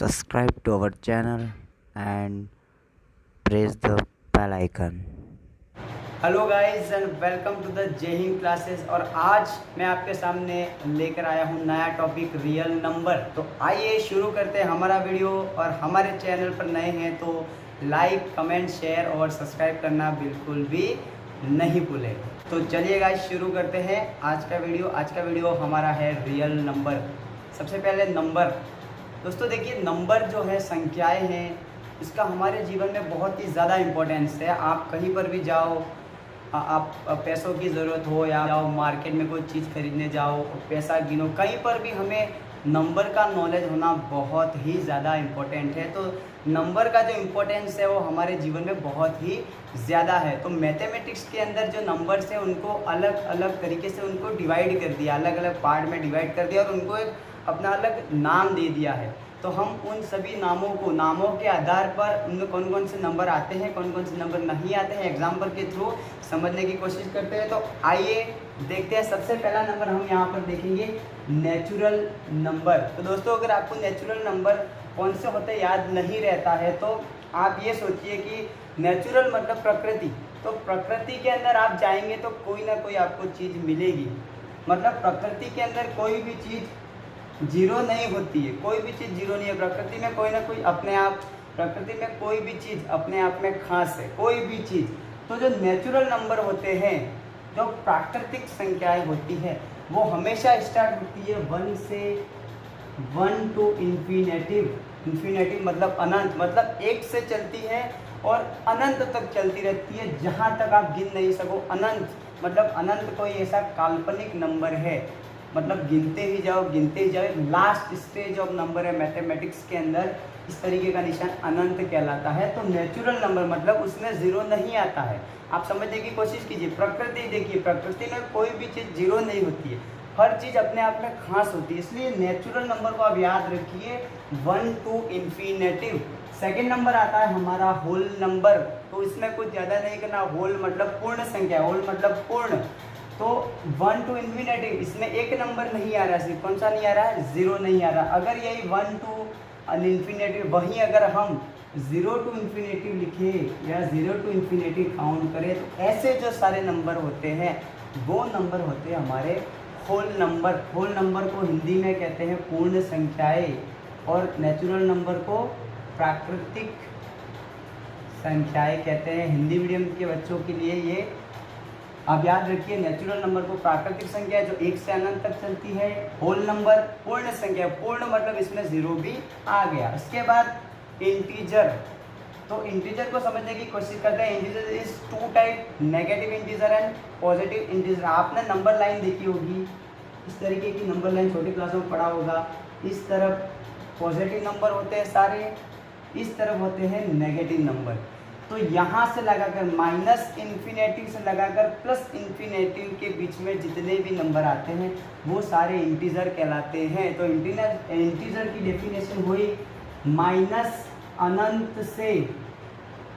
subscribe to our channel and press the bell icon। Hello guys and welcome to the Jai Hind classes. और आज मैं आपके सामने लेकर आया हूँ नया टॉपिक रियल नंबर। तो आइए शुरू करते हैं हमारा वीडियो। और हमारे चैनल पर नए हैं तो लाइक कमेंट शेयर और सब्सक्राइब करना बिल्कुल भी नहीं भूलें। तो चलिए गाइस शुरू करते हैं आज का वीडियो। आज का वीडियो हमारा है रियल नंबर। सबसे पहले नंबर। दोस्तों देखिए, नंबर जो है, संख्याएँ हैं, इसका हमारे जीवन में बहुत ही ज़्यादा इम्पोर्टेंस है। आप कहीं पर भी जाओ, आप पैसों की ज़रूरत हो या जाओ मार्केट में कोई चीज़ खरीदने जाओ, पैसा गिनो, कहीं पर भी हमें नंबर का नॉलेज होना बहुत ही ज़्यादा इम्पोर्टेंट है। तो नंबर का जो इम्पोर्टेंस है वो हमारे जीवन में बहुत ही ज़्यादा है। तो मैथमेटिक्स के अंदर जो नंबर्स हैं उनको अलग अलग तरीके से उनको डिवाइड कर दिया, अलग अलग पार्ट में डिवाइड कर दिया और उनको एक अपना अलग नाम दे दिया है। तो हम उन सभी नामों के आधार पर उनमें कौन कौन से नंबर आते हैं, कौन कौन से नंबर नहीं आते हैं, एग्जाम्पल के थ्रू समझने की कोशिश करते हैं। तो आइए देखते हैं। सबसे पहला नंबर हम यहाँ पर देखेंगे नेचुरल नंबर। तो दोस्तों, अगर आपको नेचुरल नंबर कौन से होते याद नहीं रहता है तो आप ये सोचिए कि नेचुरल मतलब प्रकृति। तो प्रकृति के अंदर आप जाएंगे तो कोई ना कोई आपको चीज़ मिलेगी। मतलब प्रकृति के अंदर कोई भी चीज़ जीरो नहीं होती है, कोई भी चीज़ जीरो नहीं है। प्रकृति में कोई ना कोई अपने आप, प्रकृति में कोई भी चीज़ अपने आप में खास है, कोई भी चीज़। तो जो नेचुरल नंबर होते हैं, जो प्राकृतिक संख्याएं होती है, वो हमेशा स्टार्ट होती है 1 से 1 टू इन्फिनेटिव। इन्फिनेटिव मतलब अनंत, मतलब 1 से चलती है और अनंत तक चलती रहती है, जहाँ तक आप गिन नहीं सको। अनंत मतलब अनंत कोई ऐसा काल्पनिक नंबर है, मतलब गिनते ही जाओ गिनते ही जाओ। लास्ट स्टेज ऑफ नंबर है मैथमेटिक्स के अंदर, इस तरीके का निशान अनंत कहलाता है। तो नेचुरल नंबर मतलब उसमें जीरो नहीं आता है। आप समझने की कोशिश कीजिए। प्रकृति देखिए, प्रकृति में कोई भी चीज़ जीरो नहीं होती है, हर चीज़ अपने आप में खास होती है। इसलिए नेचुरल नंबर को आप याद रखिए 1 टू इन्फिनेटिव। सेकेंड नंबर आता है हमारा होल नंबर। तो इसमें कुछ ज़्यादा नहीं करना। होल मतलब पूर्ण संख्या, होल मतलब पूर्ण। तो 1 टू इन्फिनेटिव, इसमें एक नंबर नहीं आ रहा है, सिर्फ कौन सा नहीं आ रहा है, जीरो नहीं आ रहा। अगर यही 1 टू इन्फिनेटिव, वहीं अगर हम 0 टू इन्फिनेटिव लिखें या 0 टू इन्फिनेटिव काउंट करें, तो ऐसे जो सारे नंबर होते हैं वो नंबर होते हैं हमारे होल नंबर। होल नंबर को हिंदी में कहते हैं पूर्ण संख्याएं और नेचुरल नंबर को प्राकृतिक संख्याएं कहते हैं। हिंदी मीडियम के बच्चों के लिए ये आप याद रखिए, नेचुरल नंबर को प्राकृतिक संख्या जो 1 से अनंत तक चलती है। होल नंबर पूर्ण संख्या, पूर्ण मतलब इसमें जीरो भी आ गया। इसके बाद इंटीजर। तो इंटीजर को समझने की कोशिश करते हैं। Integer is 2 type, negative integer and positive integer. आपने नंबर लाइन देखी होगी, इस तरीके की नंबर लाइन छोटी क्लासों में पढ़ा होगा। इस तरफ पॉजिटिव नंबर होते हैं सारे, इस तरफ होते हैं नेगेटिव नंबर। तो यहाँ से लगाकर माइनस इन्फिनेटिव से लगाकर प्लस इन्फिनेटिव के बीच में जितने भी नंबर आते हैं वो सारे इंटीजर कहलाते हैं। तो इंटीजर की डेफिनेशन हुई माइनस अनंत से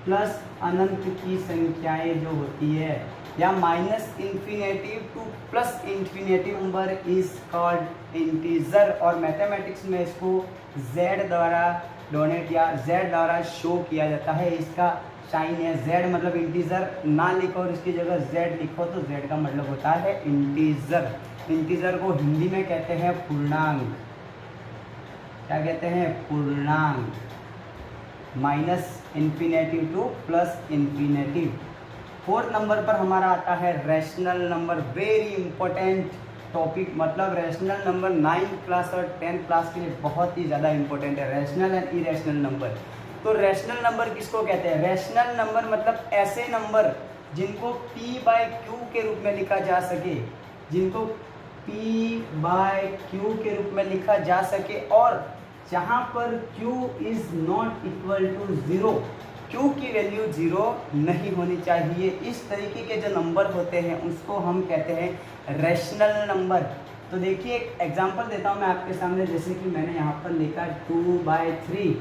प्लस अनंत की संख्याएं जो होती है, या minus infinitive two plus infinitive number is called integer. और मैथमेटिक्स में इसको z द्वारा डोनेट या z द्वारा शो किया जाता है। इसका साइन है z, मतलब इंटीजर ना लिखो और इसकी जगह z लिखो तो z का मतलब होता है इंटीजर। इंटीजर को हिंदी में कहते हैं पूर्णांक। क्या कहते हैं? पूर्णांक। Minus infinitive two plus infinitive. Fourth number पर हमारा आता है rational number. Very important topic, मतलब रैशनल नंबर 9th क्लास और 10th क्लास के लिए बहुत ही ज़्यादा इंपॉर्टेंट है, रैशनल एंड इरेशनल नंबर। तो रैशनल नंबर किसको कहते हैं? रैशनल नंबर मतलब ऐसे नंबर जिनको p/q के रूप में लिखा जा सके, जिनको p/q के रूप में लिखा जा सके, और जहाँ पर q is not equal to 0, q की वैल्यू 0 नहीं होनी चाहिए। इस तरीके के जो नंबर होते हैं उसको हम कहते हैं रैशनल नंबर। तो देखिए एक एग्जांपल देता हूँ मैं आपके सामने। जैसे कि मैंने यहाँ पर लिखा 2/3,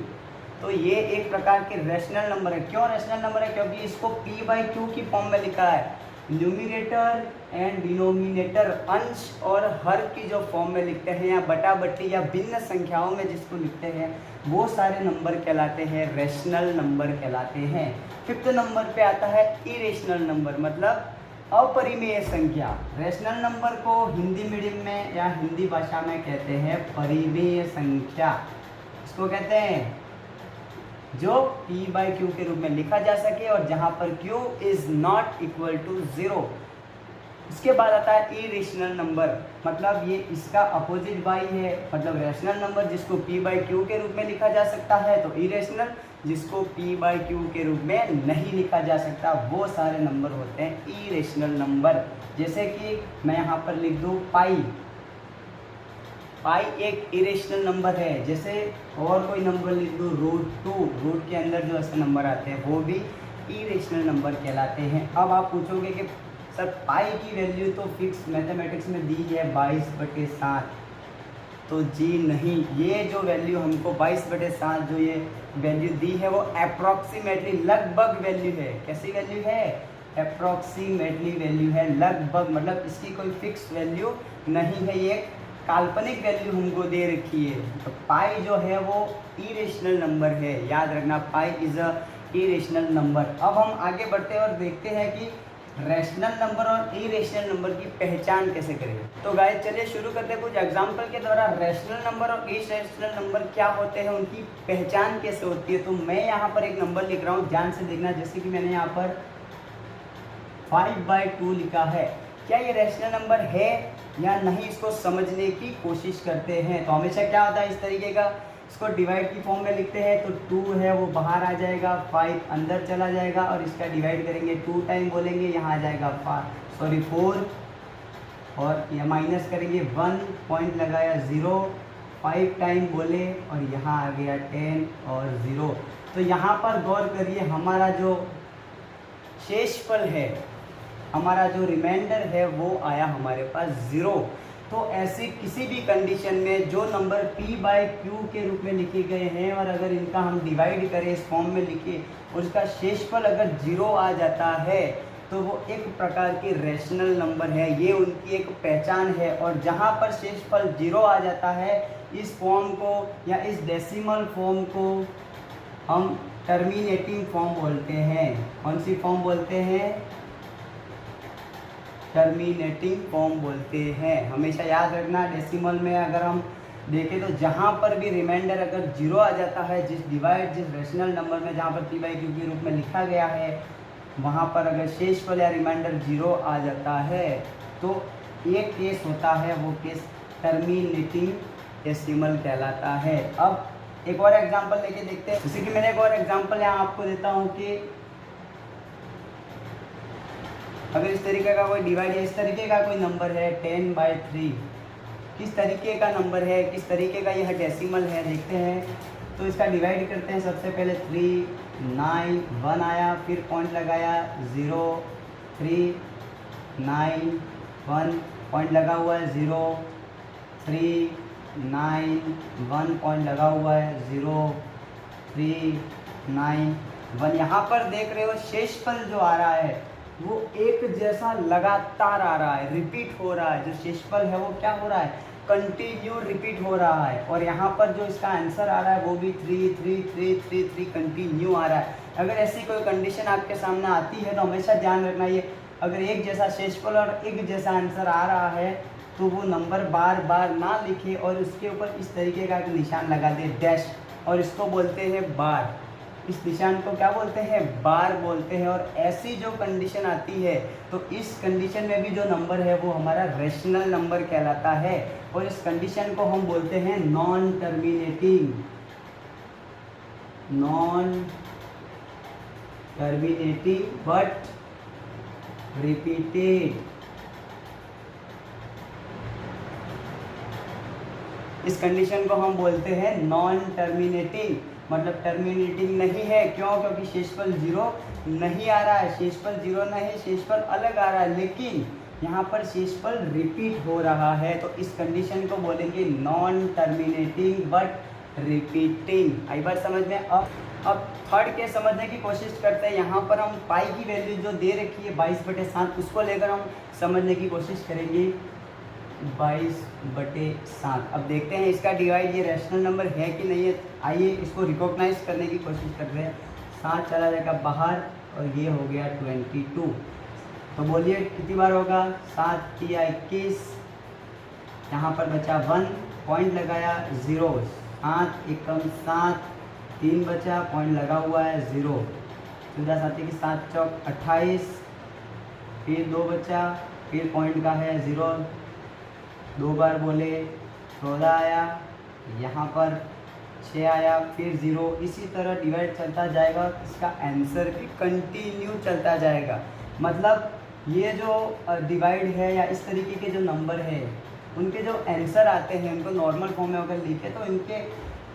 तो ये एक प्रकार के रैशनल नंबर है। क्यों रैशनल नंबर है? क्योंकि इसको p/q की फॉर्म में लिखा है। न्यूमिनेटर एंड डिनोमिनेटर, अंश और हर की जो फॉर्म में लिखते हैं या बटा बट्टी या भिन्न संख्याओं में जिसको लिखते हैं वो सारे नंबर कहलाते हैं रेशनल नंबर कहलाते हैं। 5th नंबर पे आता है इरेशनल नंबर, मतलब अपरिमेय संख्या। रेशनल नंबर को हिंदी मीडियम में या हिंदी भाषा में कहते हैं परिमेय संख्या। इसको कहते हैं जो p/q के रूप में लिखा जा सके और जहां पर q is not equal to 0। इसके बाद आता है इरेशनल नंबर, मतलब ये इसका अपोजिट बाई है, मतलब रेशनल नंबर जिसको p/q के रूप में लिखा जा सकता है, तो इरेशनल जिसको p/q के रूप में नहीं लिखा जा सकता, वो सारे नंबर होते हैं इरेशनल नंबर। जैसे कि मैं यहाँ पर लिख दूँ पाई एक इरेशनल नंबर है। जैसे और कोई नंबर लिख दूँ √2, रूट के अंदर जो ऐसे नंबर आते हैं वो भी इरेशनल नंबर कहलाते हैं। अब आप पूछोगे कि सर पाई की वैल्यू तो फिक्स मैथमेटिक्स में दी है 22/7, तो जी नहीं, ये जो वैल्यू हमको 22/7 जो ये वैल्यू दी है वो अप्रॉक्सीमेटली लगभग वैल्यू है। कैसी वैल्यू है? अप्रॉक्सीमेटली वैल्यू है, लगभग, मतलब इसकी कोई फिक्स वैल्यू नहीं है, ये काल्पनिक वैल्यू हमको दे रखी है। तो पाई जो है वो इरेशनल नंबर है, याद रखना, pi is a irrational number. अब हम आगे बढ़ते हैं और देखते हैं कि रेशनल नंबर और इरेशनल नंबर की पहचान कैसे करें। तो गाइस चलिए शुरू करते हैं कुछ एग्जांपल के द्वारा रेशनल नंबर और इरेशनल नंबर क्या होते हैं, उनकी पहचान कैसे होती है। तो मैं यहाँ पर एक नंबर लिख रहा हूँ, ध्यान से देखना। जैसे कि मैंने यहाँ पर 5/2 लिखा है, क्या ये रेशनल नंबर है या नहीं, इसको समझने की कोशिश करते हैं। तो हमेशा क्या होता है इस तरीके का, इसको डिवाइड की फॉर्म में लिखते हैं तो 2 है वो बाहर आ जाएगा, 5 अंदर चला जाएगा और इसका डिवाइड करेंगे 2 टाइम बोलेंगे, यहाँ आ जाएगा 4 और यह माइनस करेंगे 1 पॉइंट लगाया 0, 5 टाइम बोले और यहाँ आ गया 10 और 0। तो यहाँ पर गौर करिए, हमारा जो शेषफल है, हमारा जो रिमाइंडर है वो आया हमारे पास 0। तो ऐसी किसी भी कंडीशन में जो नंबर p/q के रूप में लिखे गए हैं और अगर इनका हम डिवाइड करें इस फॉर्म में लिखे और उसका शेषफल अगर 0 आ जाता है तो वो एक प्रकार की रेशनल नंबर है, ये उनकी एक पहचान है। और जहाँ पर शेषफल 0 आ जाता है, इस फॉर्म को या इस डेसिमल फॉर्म को हम टर्मिनेटिंग फॉर्म बोलते हैं। कौन सी फॉर्म बोलते हैं? टर्मिनेटिंग फॉर्म बोलते हैं। हमेशा याद रखना, डेसिमल में अगर हम देखें तो जहाँ पर भी रिमाइंडर अगर 0 आ जाता है, जिस रेशनल नंबर में जहाँ पर p/q के रूप में लिखा गया है, वहाँ पर अगर शेषफल या रिमाइंडर 0 आ जाता है तो एक केस होता है, वो केस टर्मिनेटिंग डेसिमल कहलाता है। अब एक और एग्जाम्पल लेके देखते हैं। जैसे कि मैंने एक और एग्जाम्पल यहाँ आपको देता हूँ कि अगर इस तरीके का कोई डिवाइड या इस तरीके का कोई नंबर है 10/3, किस तरीके का नंबर है, किस तरीके का यह डेसिमल है, देखते हैं। तो इसका डिवाइड करते हैं। सबसे पहले 3, 9, 1 आया, फिर पॉइंट लगाया 0, 3, 9, 1 पॉइंट लगा हुआ है 0, 3, 9, 1 पॉइंट लगा हुआ है 0, 3, 9, 1। यहाँ पर देख रहे हो शेषफल जो आ रहा है वो एक जैसा लगातार आ रहा है, रिपीट हो रहा है। जो शेषफल है वो क्या हो रहा है? कंटिन्यू रिपीट हो रहा है। और यहाँ पर जो इसका आंसर आ रहा है वो भी 3, 3, 3, 3, 3 कंटिन्यू आ रहा है। अगर ऐसी कोई कंडीशन आपके सामने आती है तो हमेशा ध्यान रखना, ये अगर एक जैसा शेषफल और एक जैसा आंसर आ रहा है तो वो नंबर बार बार ना लिखे और उसके ऊपर इस तरीके का एक निशान लगा दे, डैश, और इसको बोलते हैं बार। इस निशान को क्या बोलते हैं? बार बोलते हैं। और ऐसी जो कंडीशन आती है तो इस कंडीशन में भी जो नंबर है वो हमारा रेशनल नंबर कहलाता है। और इस कंडीशन को हम बोलते हैं नॉन टर्मिनेटिंग बट रिपीटेड। इस कंडीशन को हम बोलते हैं नॉन टर्मिनेटिंग, मतलब टर्मिनेटिंग नहीं है। क्यों? क्योंकि शेषफल 0 नहीं आ रहा है, शेषफल 0 नहीं, शेषफल अलग आ रहा है, लेकिन यहाँ पर शेषफल रिपीट हो रहा है। तो इस कंडीशन को बोलेंगे नॉन टर्मिनेटिंग बट रिपीटिंग। आई बात समझ में? अब थर्ड केस समझने की कोशिश करते हैं। यहाँ पर हम पाई की वैल्यू जो दे रखी है 22/7 उसको लेकर हम समझने की कोशिश करेंगे। 22/7। अब देखते हैं इसका डिवाइड ये रैशनल नंबर है कि नहीं है। आइए इसको रिकॉग्नाइज करने की कोशिश करते हैं। 7 चला जाएगा बाहर और ये हो गया 22। तो बोलिए कितनी बार होगा? 7 या 21, यहाँ पर बचा 1, पॉइंट लगाया 0, 7 एकम 7, 3 बचा, पॉइंट लगा हुआ है 0, सीधा साथी की 7 चौक 28, फिर 2 बचा, फिर पॉइंट का है 0, 2 बार बोले 14 आया, यहाँ पर 6 आया, फिर 0। इसी तरह डिवाइड चलता जाएगा। इसका आंसर भी कंटिन्यू चलता जाएगा। मतलब ये जो डिवाइड है या इस तरीके के जो नंबर है उनके जो आंसर आते हैं उनको नॉर्मल फॉर्म में अगर लिखे तो इनके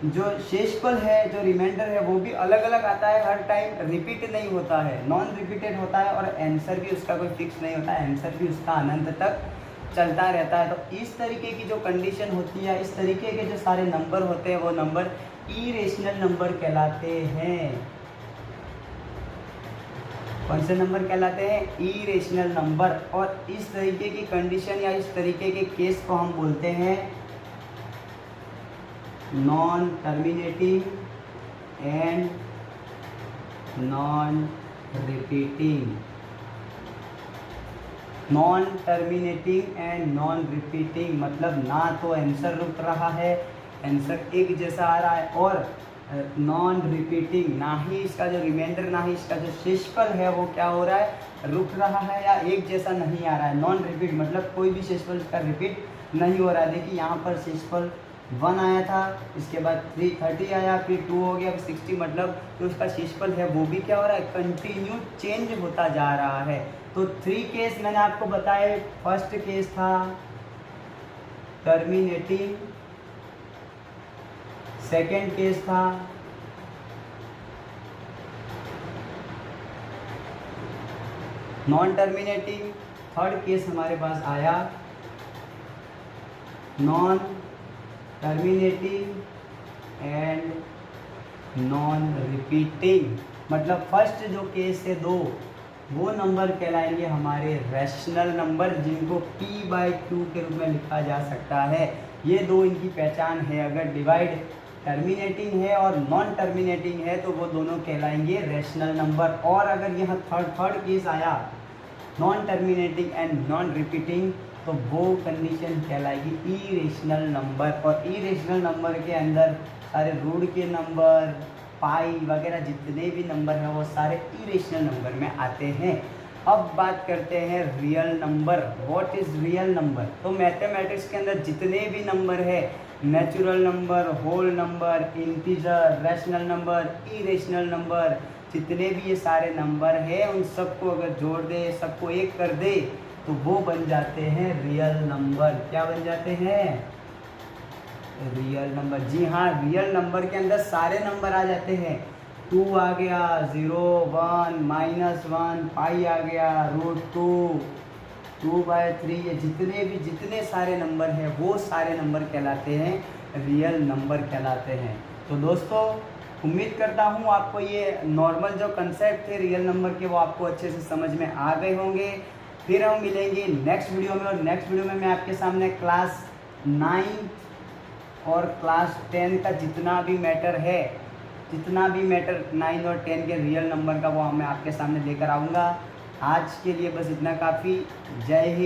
जो शेषफल है, जो रिमाइंडर है, वो भी अलग अलग आता है। हर टाइम रिपीट नहीं होता है, नॉन रिपीटेड होता है, और आंसर भी उसका कोई फिक्स नहीं होता है। आंसर भी उसका अनंत तक चलता रहता है। तो इस तरीके की जो कंडीशन होती है, इस तरीके के जो सारे नंबर होते हैं वो नंबर इरेशनल नंबर कहलाते हैं। कौन से नंबर कहलाते हैं? Irrational number. और इस तरीके की कंडीशन या इस तरीके के केस को हम बोलते हैं non terminating and non repeating. Non terminating and non repeating मतलब ना तो आंसर रुक रहा है, आंसर एक जैसा आ रहा है, और नॉन रिपीटिंग, ना ही इसका जो रिमाइंडर, ना ही इसका जो शेषफल है वो क्या हो रहा है? रुक रहा है या एक जैसा नहीं आ रहा है। नॉन रिपीट मतलब कोई भी शेषफल इसका रिपीट नहीं हो रहा है। देखिए यहाँ पर शेषफल 1 आया था, इसके बाद 30 आया, फिर 2 हो गया, 60, मतलब जो उसका शेषफल है वो भी क्या हो रहा है? कंटिन्यू चेंज होता जा रहा है। तो 3 केस मैंने आपको बताए। फर्स्ट केस था टर्मिनेटिंग, सेकेंड केस था नॉन टर्मिनेटिंग, थर्ड केस हमारे पास आया non terminating and non repeating. मतलब फर्स्ट जो केस है 2, वो नंबर कहलाएंगे हमारे रैशनल नंबर, जिनको p/2 के रूप में लिखा जा सकता है। ये 2 इनकी पहचान है। अगर डिवाइड टर्मिनेटिंग है और नॉन टर्मिनेटिंग है तो वो दोनों कहलाएंगे रैशनल नंबर। और अगर यहाँ थर्ड केस आया non terminating and non repeating, तो वो कंडीशन कहलाएगी इरेशनल नंबर। और इरेशनल नंबर के अंदर सारे रूट के नंबर, पाई वगैरह जितने भी नंबर हैं वो सारे इरेशनल नंबर में आते हैं। अब बात करते हैं real number. What is real number? तो मैथमेटिक्स के अंदर जितने भी नंबर है, natural number, whole number, integer, rational number, irrational number, जितने भी ये सारे नंबर हैं उन सबको अगर जोड़ दे, सबको एक कर दे, तो वो बन जाते हैं रियल नंबर। क्या बन जाते हैं? Real number. जी हाँ, रियल नंबर के अंदर सारे नंबर आ जाते हैं। 2 आ गया, 0, 1, -1, पाई आ गया, √2, 2/3, ये जितने सारे नंबर हैं वो सारे नंबर कहलाते हैं रियल नंबर कहलाते हैं। तो दोस्तों उम्मीद करता हूँ आपको ये नॉर्मल जो कंसेप्ट थे रियल नंबर के वो आपको अच्छे से समझ में आ गए होंगे। फिर हम मिलेंगे नेक्स्ट वीडियो में, और नेक्स्ट वीडियो में मैं आपके सामने क्लास 9 और क्लास 10 का जितना भी मैटर 9 और 10 के रियल नंबर का वो मैं आपके सामने लेकर आऊँगा। आज के लिए बस इतना काफ़ी। जय हिंद।